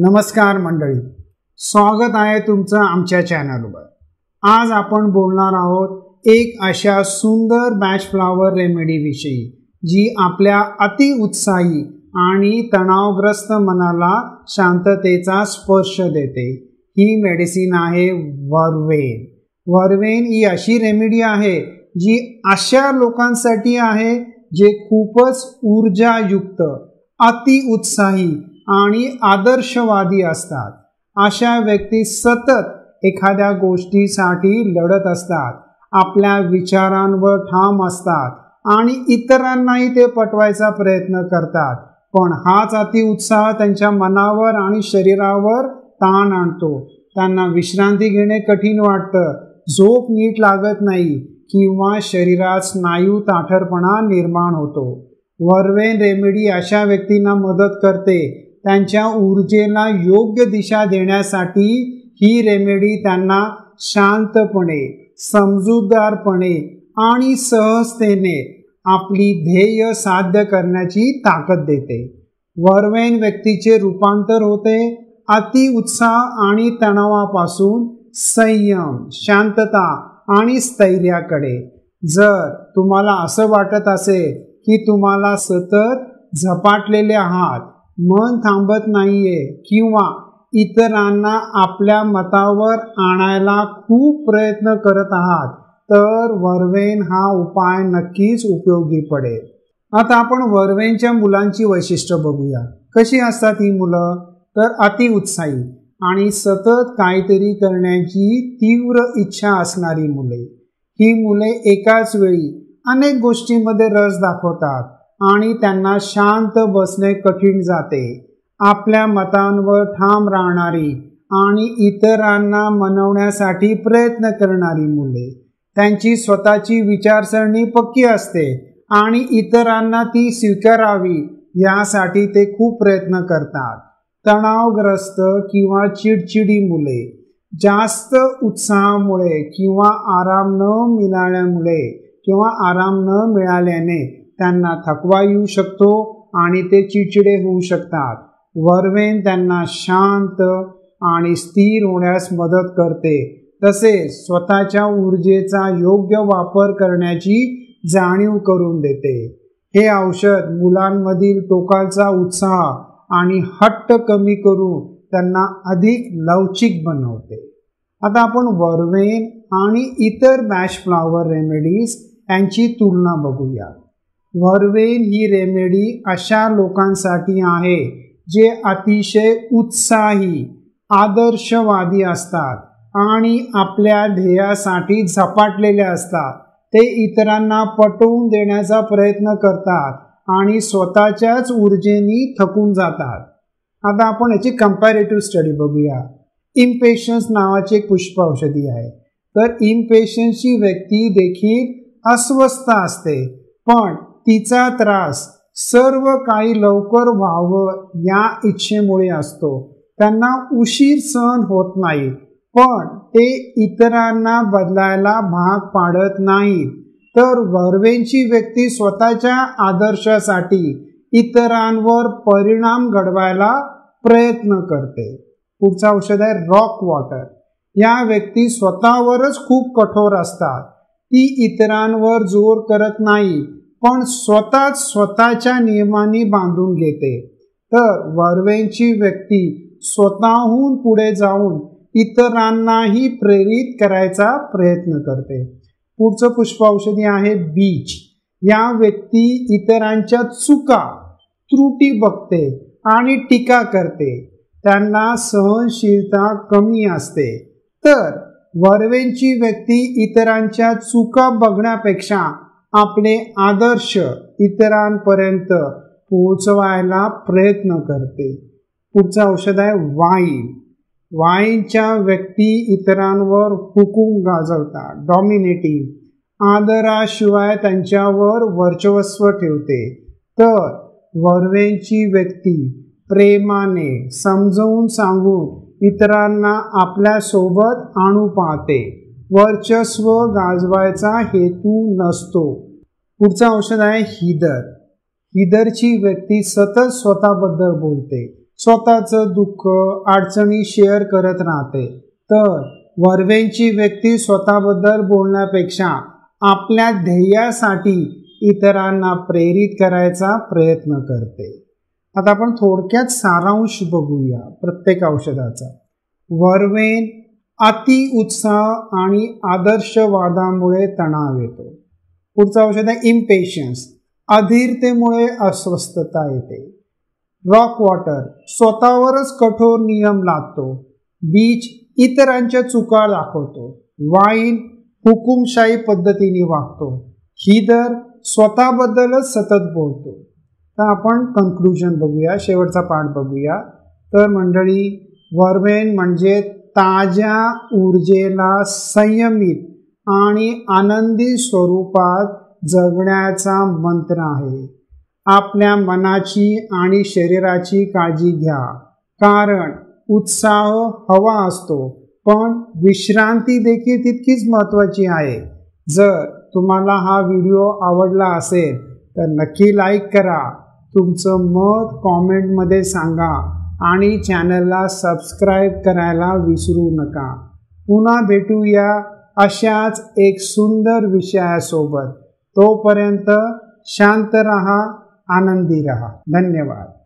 नमस्कार मंडळी, स्वागत आहे तुमचं आमच्या चॅनलवर। आज आपण बोलणार आहोत एक अशा सुंदर मॅच फ्लावर रेमेडी विषयी जी आपल्या अतिउत्साही आणि तणावग्रस्त मनाला शांततेचा स्पर्श देते। ही मेडिसिन आहे वर्वेन। वर्वेन ही अशी रेमेडी आहे जी अशा लोकांसाठी आहे जे खूपच ऊर्जायुक्त, अतिउत्साही आणि आदर्शवादी असतात। अशा व्यक्ती सतत एखाद्या गोष्टीसाठी लढत असतात, आपल्या विचारांवर ठाम असतात आणि इतरांनाही ते पटवायचा प्रयत्न करतात। पण हाच अतिउत्साह त्यांच्या मनावर आणि शरीरावर ताण आणतो। त्यांना विश्रांती घेणे कठीण वाटतं, झोप नीट लागत नाही किंवा शरीरात स्नायू ताठरपणा निर्माण होतो। वर्वेन रेमेडी अशा व्यक्तींना मदत करते। त्यांच्या ऊर्जेला योग्य दिशा देण्यासाठी ही रेमेडी त्यांना शांतपणे, समजूतदारपणे आणि सहजतेने आपली ध्येय साध्य करण्याची ताकद देते। वर्वेन व्यक्तीचे रूपांतर होते अतिउत्साह आणि तणावापासून संयम, शांतता आणि स्थैर्याकडे। जर तुम्हाला असं वाटत असेल की तुम्हाला सतत झपाटलेले आहात, मन थांबत नाहीये किंवा इतरांना आपल्या मतावर आणायला खूप प्रयत्न करत आहात, तर वर्वेन हा उपाय नक्कीच उपयोगी पडेल। आता आपण वर्वेनच्या मुलांची वैशिष्ट्य बघूया। कशी असतात ही मुलं? तर अतिउत्साही आणि सतत काहीतरी करण्याची तीव्र इच्छा असणारी मुले। ही मुले एकाच वेळी अनेक गोष्टींमध्ये रस दाखवतात आणि त्यांना शांत बसणे कठीण जाते। आपल्या मतांवर ठाम राहणारी आणि इतरांना मनवण्यासाठी प्रयत्न करणारी मुले। त्यांची स्वतःची विचारसरणी पक्की असते आणि इतरांना ती स्वीकारावी यासाठी ते खूप प्रयत्न करतात। तणावग्रस्त किंवा चिडचिडी मुले। जास्त उत्साहामुळे किंवा आराम न मिळाल्याने त्यांना थकवा येऊ शकतो आणि ते चिडचिडे होऊ शकतात। वर्वेन त्यांना शांत आणि स्थिर होण्यास मदत करते, तसेच स्वतःच्या ऊर्जेचा योग्य वापर करण्याची जाणीव करून देते। हे औषध मुलांमधील टोकाचा उत्साह आणि हट्ट कमी करून त्यांना अधिक लवचिक बनवते। आता आपण वर्वेन आणि इतर मॅश फ्लावर रेमेडीज यांची तुलना बघूया। वर्वेन ही रेमेडी अशा लोकांसाठी आहे जे अतिशय उत्साही, आदर्शवादी असतात आणि आपल्या ध्येयासाठी झपाटलेले असतात। ते इतरांना पटवून देण्याचा प्रयत्न करतात आणि स्वतःच्याच ऊर्जेने थकून जातात। आता आपण याची कंपॅरेटिव्ह स्टडी बघूया। इम्पेशन्स नावाची एक पुष्प औषधी आहे। तर इम्पेशन्सची व्यक्ती देखील अस्वस्थ असते, पण तिचा त्रास सर्व काही लवकर व्हावं या इच्छेमुळे असतो। त्यांना उशीर सहन होत नाही, पण ते इतरांना बदलायला भाग पाडत नाहीत। तर वर्वेनची व्यक्ती स्वतःच्या आदर्शासाठी इतरांवर परिणाम घडवायला प्रयत्न करते। पुढचं औषध आहे रॉक वॉटर। या व्यक्ती स्वतःवरच खूप कठोर असतात। ती इतरांवर जोर करत नाही, पण स्वतःच्या नियमांनी बांधून घेते। तर वर्वेनची व्यक्ती स्वतःहून पुढे जाऊन इतरांनाही प्रेरित करायचा प्रयत्न करते। पुढचं पुष्प औषधी आहे बीच। या व्यक्ती इतरांच्या चुका, त्रुटी बघते आणि टीका करते। त्यांना सहनशीलता कमी असते। तर वर्वेनची व्यक्ती इतरांच्या चुका बघण्यापेक्षा आपले आदर्श इतरांपर्यंत पोहोचवायला प्रयत्न करते। पुढचं औषध आहे वाईन। वाईनच्या व्यक्ती इतरांवर हुकूम गाजवतात, डॉमिनेटिंग, आदराशिवाय त्यांच्यावर वर्चस्व ठेवते। तर वर्वेनची व्यक्ती प्रेमाने समजावून सांगून इतरांना आपल्या सोबत आणू पाहते। वर्चस्व गाजवायचा हेतू नसतो। पुढचं औषध आहे हिदर। हिदरची व्यक्ती सतत स्वतःबद्दल बोलते, स्वतःचं दुःख अडचणी शेअर करत राहते, तर वर्वेंची व्यक्ती स्वतःबद्दल बोलण्यापेक्षा आपल्या ध्येयासाठी इतरांना प्रेरित करायचा प्रयत्न करते. आता आपण थोडक्यात सारांश बघूया प्रत्येक औषधाचा. वर्वेन अति उत्साह आणि आदर्शवादामुळे तणाव येतो. पुढचं औषध आहे इम्पेशन्स, अधीरतेमुळे अस्वस्थता येते. रॉक वॉटर, स्वतःवरच कठोर नियम लादतो. बीच, इतरांच्या चुका दाखवतो. वाईन, हुकुमशाही पद्धतीने वागतो. हिदर, स्वतःबद्दलच सतत बोलतो. तर आपण कन्क्लुजन बघूया, शेवटचा पाठ बघूया. तर मंडळी, वर्वेन म्हणजे ताज्या ऊर्जेला संयमित आणि आनंदी स्वरूपात जगण्याचा मंत्र आहे. आपल्या मनाची आणि शरीराची काळजी घ्या, कारण उत्साह हवा असतो, पण विश्रांती देखील तितकीच महत्त्वाची आहे. जर तुम्हाला हा व्हिडिओ आवडला असेल तर नक्की लाईक करा, तुमचं मत कॉमेंटमध्ये सांगा आणि चॅनलला सबस्क्राईब करायला विसरू नका. पुन्हा भेटूया अशाच एक सुंदर विषयासोबत. तोपर्यंत शांत रहा, आनंदी रहा. धन्यवाद.